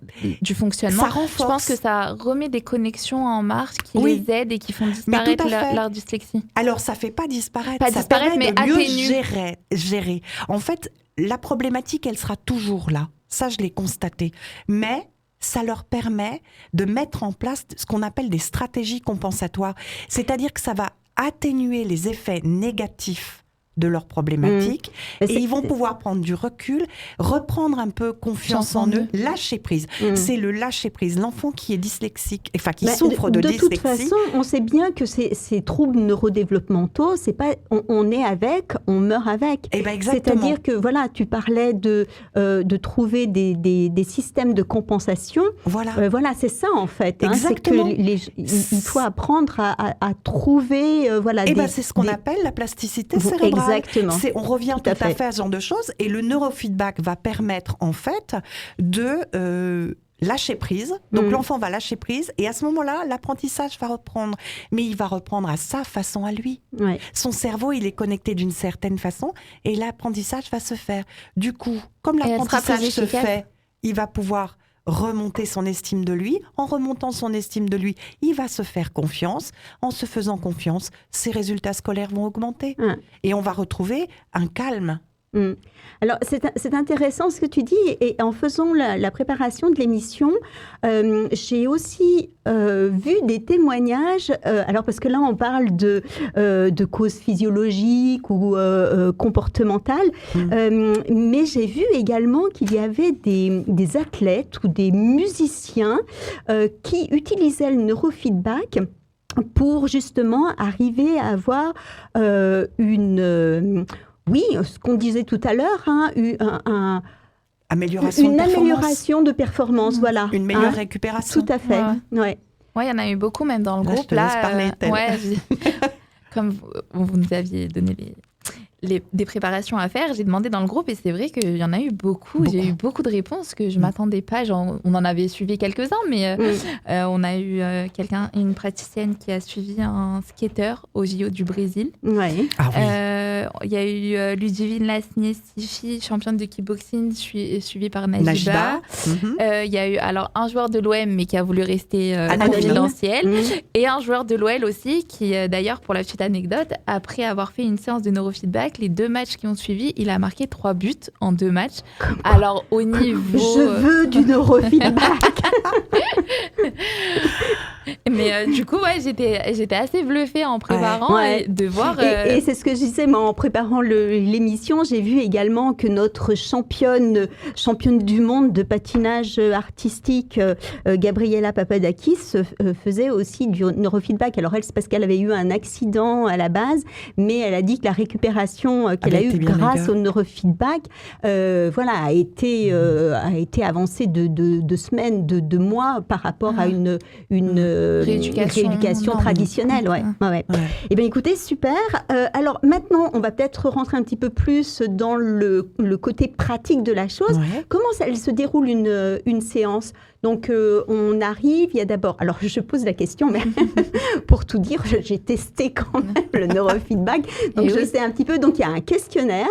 du fonctionnement. Ça renforce. Je pense que ça remet des connexions en marche qui les aident et qui font Mais disparaître tout à fait. leur dyslexie. Alors, ça ne fait pas disparaître. Pas ça disparaître, permet mais de mieux atténuer. gérer. En fait, la problématique, elle sera toujours là. Ça, je l'ai constaté. Mais ça leur permet de mettre en place ce qu'on appelle des stratégies compensatoires. C'est-à-dire que ça va atténuer les effets négatifs de leurs problématiques et ils vont pouvoir prendre du recul, reprendre un peu confiance en eux, lâcher prise. C'est le lâcher prise. L'enfant qui est dyslexique, enfin qui souffre de dyslexie. De toute façon, on sait bien que ces troubles neurodéveloppementaux, c'est pas on est avec, on meurt avec. Et ben exactement. C'est-à-dire que voilà, tu parlais de trouver des systèmes de compensation. Voilà, c'est ça en fait. Exactement. C'est que il faut apprendre à trouver Et ben c'est ce qu'on appelle la plasticité cérébrale. Exactement. On revient tout à fait à ce genre de choses et le neurofeedback va permettre en fait de lâcher prise. Donc l'enfant va lâcher prise et à ce moment-là, l'apprentissage va reprendre. Mais il va reprendre à sa façon à lui. Ouais. Son cerveau, il est connecté d'une certaine façon et l'apprentissage va se faire. Du coup, comme l'apprentissage se fait, il va pouvoir remonter son estime de lui. En remontant son estime de lui, il va se faire confiance. En se faisant confiance, ses résultats scolaires vont augmenter. Et on va retrouver un calme. Alors, c'est intéressant ce que tu dis. Et en faisant la préparation de l'émission, j'ai aussi vu des témoignages. Alors, parce que là, on parle de causes physiologiques ou comportementales. Mais j'ai vu également qu'il y avait des athlètes ou des musiciens qui utilisaient le neurofeedback pour justement arriver à avoir oui, ce qu'on disait tout à l'heure, une amélioration de performance, voilà. Une meilleure récupération. Tout à fait, ouais. Ouais, il y en a eu beaucoup, même dans le groupe. Je te laisse parler, comme vous nous aviez donné des préparations à faire, j'ai demandé dans le groupe et c'est vrai qu'il y en a eu beaucoup. J'ai eu beaucoup de réponses que je ne m'attendais pas. Genre, on en avait suivi quelques-uns, mais on a eu une praticienne qui a suivi un skater au JO du Brésil. Ouais. Ah oui. Il y a eu Ludivine Lasnier-Sifi, championne de kickboxing, suivie par Najiba. Il y a eu alors un joueur de l'OM, mais qui a voulu rester confidentiel. Et un joueur de l'OL aussi, qui d'ailleurs, pour la petite anecdote, après avoir fait une séance de neurofeedback, les 2 matchs qui ont suivi, il a marqué 3 buts en 2 matchs. Alors, au niveau... Je veux du neurofeedback. Mais du coup, j'étais assez bluffée en préparant de voir... Et c'est ce que je disais, moi, en préparant l'émission, j'ai vu également que notre championne du monde de patinage artistique, Gabriela Papadakis, faisait aussi du neurofeedback. Alors elle, c'est parce qu'elle avait eu un accident à la base, mais elle a dit que la récupération qu'elle a eue grâce au neurofeedback a été avancée de semaines, de mois par rapport à une rééducation traditionnelle. Ouais. Eh bien, écoutez, super. Alors maintenant, on va peut-être rentrer un petit peu plus dans le côté pratique de la chose. Ouais. Comment elle se déroule une séance ? Donc, on arrive, il y a d'abord... Alors, je pose la question, mais pour tout dire, j'ai testé quand même le neurofeedback. Donc, je sais un petit peu. Donc, il y a un questionnaire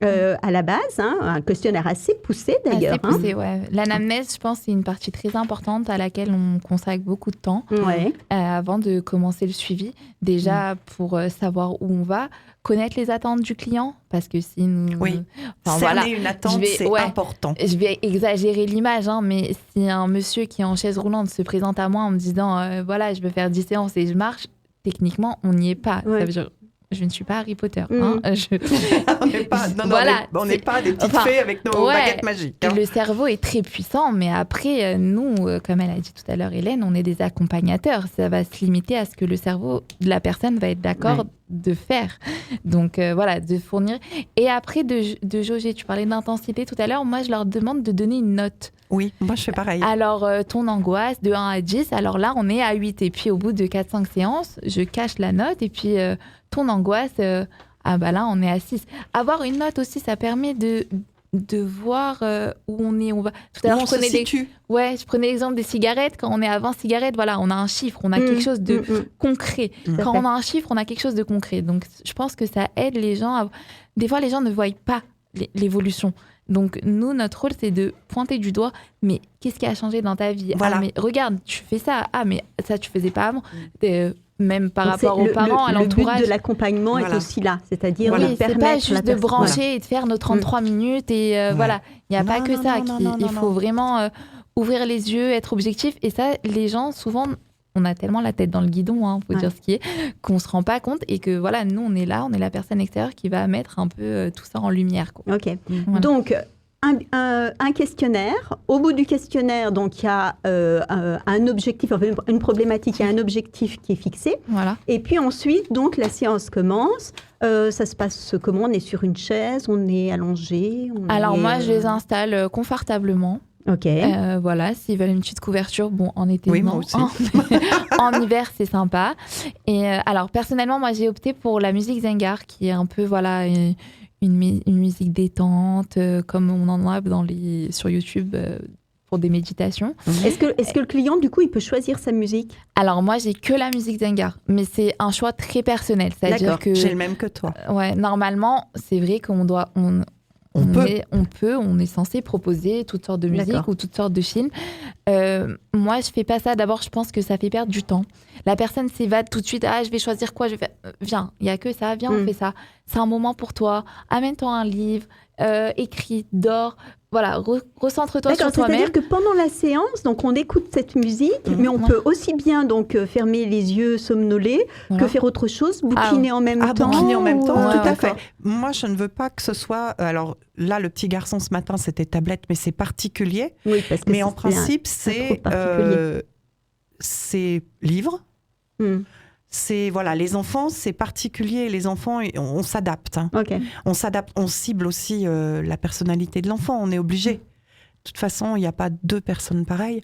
à la base, un questionnaire assez poussé d'ailleurs. Assez poussé, ouais. L'anamnèse, je pense, c'est une partie très importante à laquelle on consacre beaucoup de temps avant de commencer le suivi. Déjà, pour savoir où on va, connaître les attentes du client, parce que si nous... Oui, cerner une attente, c'est important. Je vais exagérer l'image, mais si un monsieur qui est en chaise roulante se présente à moi en me disant voilà, je veux faire 10 séances et je marche, techniquement, on n'y est pas. Ça veut dire, je ne suis pas Harry Potter. On n'est pas, on n'est pas des petites fées avec nos baguettes magiques. Le cerveau est très puissant, mais après, nous, comme elle a dit tout à l'heure, Hélène, on est des accompagnateurs. Ça va se limiter à ce que le cerveau de la personne va être d'accord de faire. Donc de fournir. Et après, de jauger. Tu parlais d'intensité tout à l'heure. Moi, je leur demande de donner une note. Oui, moi je fais pareil. Alors, ton angoisse, de 1 à 10, alors là, on est à 8. Et puis, au bout de 4-5 séances, je cache la note. Et puis, ton angoisse, là, on est à 6. Avoir une note aussi, ça permet de voir où on est. Tout à l'heure, je prenais l'exemple des cigarettes. Quand on est à 20 cigarettes, voilà, on a un chiffre, on a quelque chose de concret. Quand on a un chiffre, on a quelque chose de concret. Donc, je pense que ça aide les gens. Des fois, les gens ne voient pas l'évolution. Donc, nous, notre rôle, c'est de pointer du doigt. Mais qu'est-ce qui a changé dans ta vie ? Voilà. Ah, mais regarde, tu fais ça. Ah, mais ça, tu faisais pas avant. Même par rapport aux parents, à l'entourage. Le but de l'accompagnement est aussi là, c'est-à-dire de permettre c'est pas juste de brancher et de faire nos 33 minutes et il n'y a pas que ça. Il faut vraiment ouvrir les yeux, être objectif. Et ça, les gens, souvent, on a tellement la tête dans le guidon, faut dire ce qui est, qu'on se rend pas compte et que voilà, nous, on est là, on est la personne extérieure qui va mettre un peu tout ça en lumière. Quoi. Ok. Donc, un questionnaire. Au bout du questionnaire, donc il y a un objectif, enfin, une problématique, il y a un objectif qui est fixé. Voilà. Et puis ensuite, donc la séance commence. Ça se passe comment ? On est sur une chaise, on est allongé. Moi, je les installe confortablement. Ok. S'ils veulent une petite couverture, en été, oui, non. Moi aussi. En hiver, c'est sympa. Et alors, personnellement, moi, j'ai opté pour la musique Zengar, qui est un peu, une musique détente, comme on en a sur YouTube pour des méditations. Est-ce que le client, du coup, il peut choisir sa musique ? Alors, moi, j'ai que la musique Zengar, mais c'est un choix très personnel. C'est-à-dire que j'ai le même que toi. Normalement, c'est vrai qu'on doit... On est censé proposer toutes sortes de musiques ou toutes sortes de films. Moi, je fais pas ça. D'abord, je pense que ça fait perdre du temps. La personne s'évade tout de suite. Je vais choisir quoi ? Viens, il y a que ça. Viens, on fait ça. C'est un moment pour toi. Amène-toi un livre, écris, dors. Voilà, recentre-toi sur toi-même. C'est-à-dire que pendant la séance, donc on écoute cette musique, mais on peut aussi bien donc fermer les yeux, somnoler, que faire autre chose, bouquiner en même temps. Bouquiner en même temps, tout à fait. D'accord. Moi, je ne veux pas que ce soit... Alors là, le petit garçon ce matin, c'était tablette, mais c'est particulier. Oui, parce que en principe, c'est livre. C'est les enfants, c'est particulier. Les enfants, on s'adapte. Okay. On s'adapte, on cible aussi la personnalité de l'enfant. On est obligé. De toute façon, il n'y a pas deux personnes pareilles.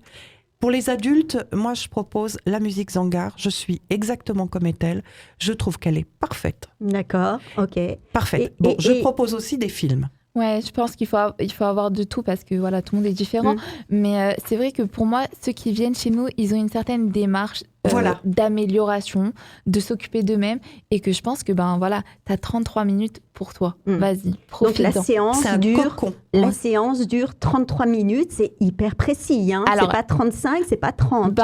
Pour les adultes, moi, je propose la musique Zengar. Je suis exactement comme est-elle. Je trouve qu'elle est parfaite. D'accord, ok. Parfaite. Je propose aussi des films. Ouais, je pense qu'il faut avoir de tout parce que tout le monde est différent. Mais c'est vrai que pour moi, ceux qui viennent chez nous, ils ont une certaine démarche d'amélioration, de s'occuper d'eux-mêmes et que je pense que t'as 33 minutes pour toi. Vas-y, profite. Donc la séance dure 33 minutes, c'est hyper précis. Alors, c'est pas 35, c'est pas 30.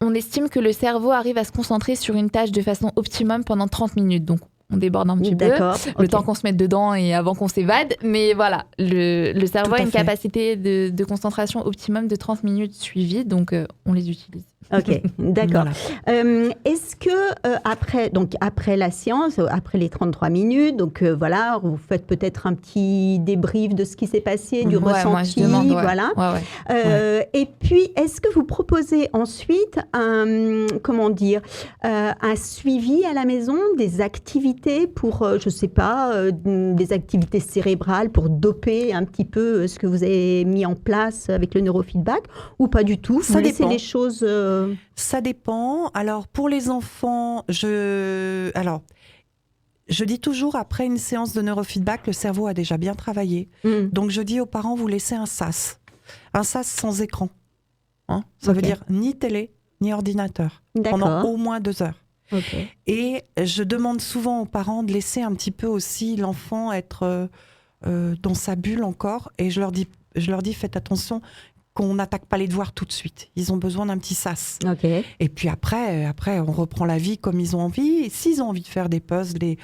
On estime que le cerveau arrive à se concentrer sur une tâche de façon optimum pendant 30 minutes. Donc on déborde un petit peu, le temps qu'on se mette dedans et avant qu'on s'évade. Mais voilà, le cerveau a une capacité de concentration optimum de 30 minutes suivies, donc on les utilise. Ok, d'accord. Est-ce que après la séance, après les 33 minutes, donc vous faites peut-être un petit débrief de ce qui s'est passé, du ressenti, moi, je demande, et puis, est-ce que vous proposez ensuite un suivi à la maison, des activités pour, des activités cérébrales pour doper un petit peu ce que vous avez mis en place avec le neurofeedback, ou pas du tout ? Vous laissez les choses Ça dépend. Alors, pour les enfants, je dis toujours, après une séance de neurofeedback, le cerveau a déjà bien travaillé. Donc, je dis aux parents, vous laissez un SAS. Un SAS sans écran. Hein, ça veut dire ni télé, ni ordinateur. Pendant au moins 2 heures. Et je demande souvent aux parents de laisser un petit peu aussi l'enfant être dans sa bulle encore. Et je leur dis, faites attention qu'on n'attaque pas les devoirs tout de suite. Ils ont besoin d'un petit sas. Et puis après, on reprend la vie comme ils ont envie. Et s'ils ont envie de faire des puzzles,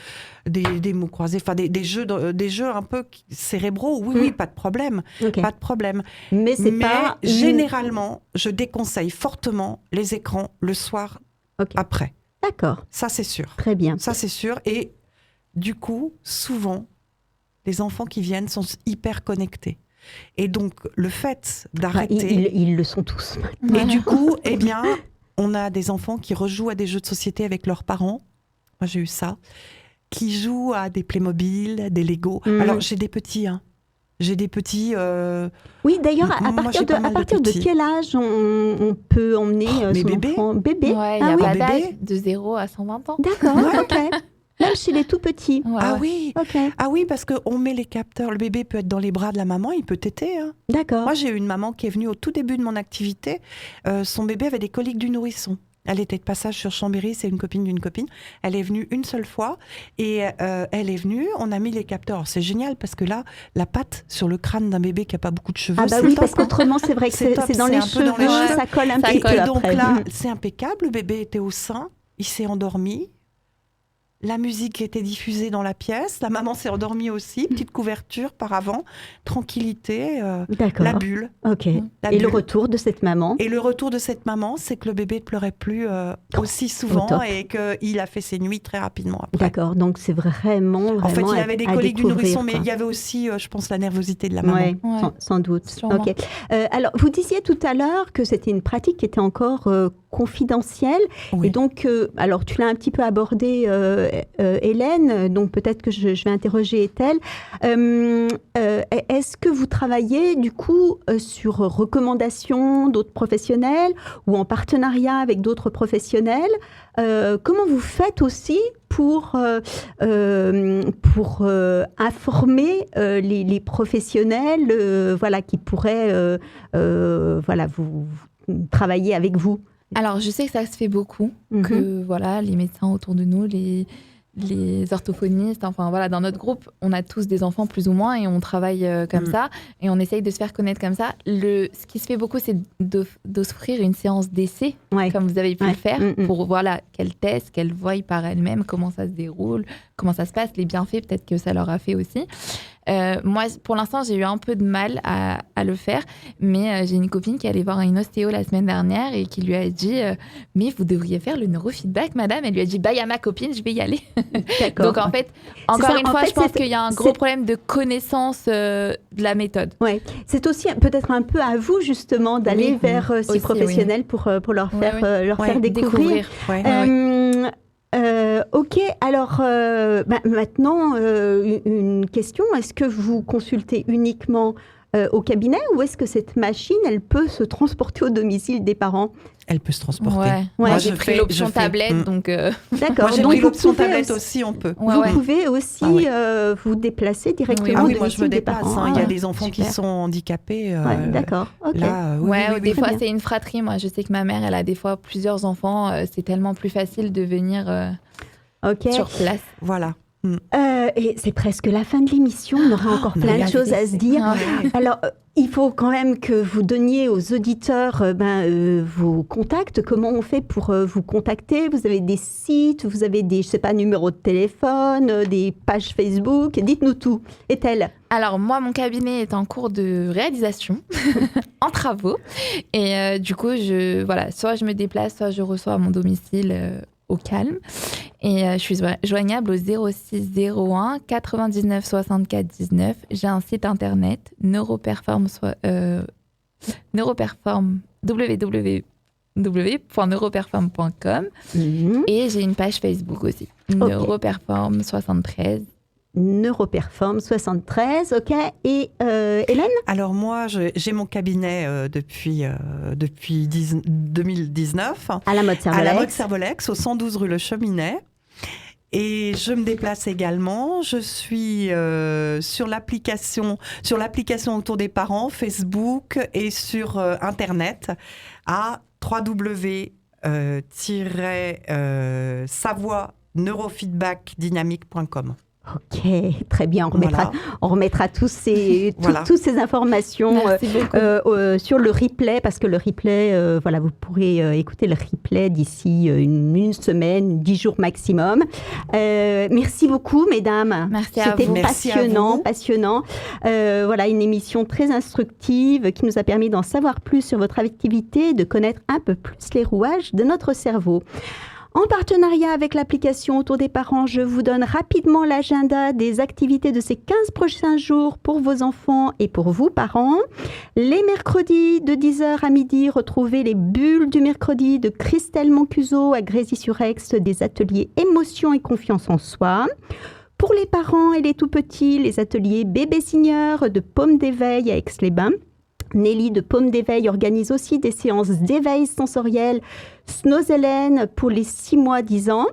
des mots croisés, enfin des jeux un peu cérébraux, oui, pas de problème. Pas de problème. Mais généralement, je déconseille fortement les écrans le soir après. D'accord. Ça, c'est sûr. Très bien. Ça, c'est sûr. Et du coup, souvent, les enfants qui viennent sont hyper connectés. Et donc, le fait d'arrêter... Ils le sont tous. Et du coup, eh bien, on a des enfants qui rejouent à des jeux de société avec leurs parents. Moi, j'ai eu ça. Qui jouent à des Playmobil, des Lego. Alors, j'ai des petits, hein. J'ai des petits... Oui, d'ailleurs, à partir de quel âge on peut emmener son enfant bébé? Ouais, il n'y a pas d'âge, de 0 à 120 ans. D'accord, ok. Même chez les tout petits. Oui. Ah oui, parce qu'on met les capteurs. Le bébé peut être dans les bras de la maman, il peut téter. Hein. D'accord. Moi, j'ai eu une maman qui est venue au tout début de mon activité. Son bébé avait des coliques du nourrisson. Elle était de passage sur Chambéry, c'est une copine d'une copine. Elle est venue une seule fois et elle est venue, on a mis les capteurs. Alors, c'est génial parce que là, la patte sur le crâne d'un bébé qui n'a pas beaucoup de cheveux, c'est top. Parce qu'autrement, c'est vrai que c'est dans les cheveux, ça colle un peu. Et donc là, c'est impeccable. Le bébé était au sein, il s'est endormi. La musique était diffusée dans la pièce. La maman s'est endormie aussi. Petite couverture par avant. Tranquillité. La bulle. Le retour de cette maman? Et le retour de cette maman, c'est que le bébé ne pleurait plus aussi souvent et qu'il a fait ses nuits très rapidement après. D'accord. Donc, c'est vraiment en fait, il avait des coliques du nourrisson, mais il y avait aussi, je pense, la nervosité de la maman. Sans doute. Alors, vous disiez tout à l'heure que c'était une pratique qui était encore confidentielle. Et donc, alors, tu l'as un petit peu abordé... Hélène, donc peut-être que je vais interroger Ethel. Est-ce que vous travaillez du coup sur recommandation d'autres professionnels ou en partenariat avec d'autres professionnels? Comment vous faites aussi pour informer les professionnels qui pourraient vous travailler avec vous? Alors, je sais que ça se fait beaucoup, que les médecins autour de nous, les orthophonistes, dans notre groupe, on a tous des enfants plus ou moins et on travaille comme ça et on essaye de se faire connaître comme ça. Ce qui se fait beaucoup, c'est d'offrir une séance d'essai, comme vous avez pu le faire, pour qu'elles testent, qu'elles voient par elles-mêmes comment ça se déroule, comment ça se passe, les bienfaits, peut-être que ça leur a fait aussi. Moi, pour l'instant, j'ai eu un peu de mal à le faire, mais j'ai une copine qui est allée voir une ostéo la semaine dernière et qui lui a dit « Mais vous devriez faire le neurofeedback, madame ». Elle lui a dit « Bah, il y a ma copine, je vais y aller ». Donc, en fait, encore une fois, je pense qu'il y a un gros problème de connaissance de la méthode. Ouais. C'est aussi peut-être un peu à vous, justement, d'aller vers ces professionnels pour leur faire découvrir. Ok, alors maintenant, une question, est-ce que vous consultez uniquement au cabinet ou est-ce que cette machine, elle peut se transporter au domicile des parents? Elle peut se transporter. Moi, j'ai pris l'option tablette, donc... D'accord. Moi, j'ai pris l'option tablette aussi, on peut. Vous pouvez aussi vous déplacer directement au domicile moi, je me des déplace. parents. Il y a des enfants qui sont handicapés. D'accord, ok. Là, des fois, c'est une fratrie. Moi, je sais que ma mère, elle a des fois plusieurs enfants. C'est tellement plus facile de venir sur place. Voilà. Et c'est presque la fin de l'émission, on aurait encore plein de choses à se dire. Alors, il faut quand même que vous donniez aux auditeurs vos contacts. Comment on fait pour vous contacter? Vous avez des sites, vous avez des, numéros de téléphone, des pages Facebook. Dites-nous tout. Est-elle? Alors, moi, mon cabinet est en cours de réalisation, en travaux. Et du coup, soit je me déplace, soit je reçois à mon domicile au calme. Et je suis joignable au 06 01 99 64 19. J'ai un site internet, www.neuroperform.com et j'ai une page Facebook aussi, Neuroperform 73. Neuroperform 73, ok. Et Hélène? Alors moi, j'ai mon cabinet depuis 2019. À la mode Servolex. À la mode Servolex, au 112 rue Le Cheminay. Et je me déplace également. Je suis sur l'application autour des parents, Facebook et sur Internet à www.savoie-neurofeedbackdynamique.com. Ok, très bien. On remettra toutes ces informations sur le replay, parce que le replay, vous pourrez écouter le replay d'ici une semaine, 10 jours maximum. Merci beaucoup, mesdames. Merci à vous. C'était passionnant. Une émission très instructive qui nous a permis d'en savoir plus sur votre activité, de connaître un peu plus les rouages de notre cerveau. En partenariat avec l'application Autour des parents, je vous donne rapidement l'agenda des activités de ces 15 prochains jours pour vos enfants et pour vous, parents. Les mercredis de 10h à midi, retrouvez les bulles du mercredi de Christelle Mancuso à Grésy-sur-Aix, des ateliers émotion et confiance en soi. Pour les parents et les tout-petits, les ateliers bébé signeur de Paume d'éveil à Aix-les-Bains. Nelly de Paume d'éveil organise aussi des séances d'éveil sensoriel Snozelen pour les 6 mois 10 ans.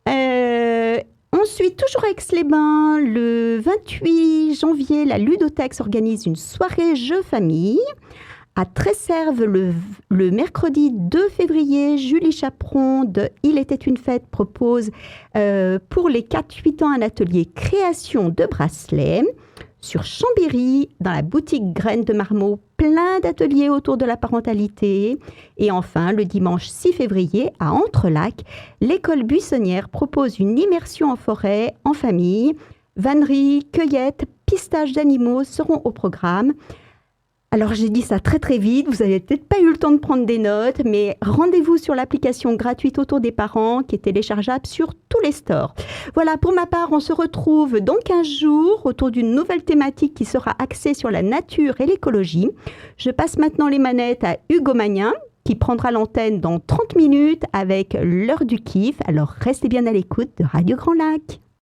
Ensuite, toujours à Aix-les-Bains, le 28 janvier, la Ludotex organise une soirée jeux famille. À Tresserve, le mercredi 2 février, Julie Chaperon de Il était une fête propose pour les 4-8 ans un atelier création de bracelets. Sur Chambéry, dans la boutique Graines de Marmot, plein d'ateliers autour de la parentalité. Et enfin, le dimanche 6 février, à Entrelacs, l'école buissonnière propose une immersion en forêt, en famille. Vannerie, cueillette, pistage d'animaux seront au programme. Alors, j'ai dit ça très très vite, vous n'avez peut-être pas eu le temps de prendre des notes, mais rendez-vous sur l'application gratuite Autour des parents qui est téléchargeable sur tous les stores. Voilà, pour ma part, on se retrouve dans 15 jours autour d'une nouvelle thématique qui sera axée sur la nature et l'écologie. Je passe maintenant les manettes à Hugo Magnin qui prendra l'antenne dans 30 minutes avec l'heure du kiff. Alors, restez bien à l'écoute de Radio Grand Lac.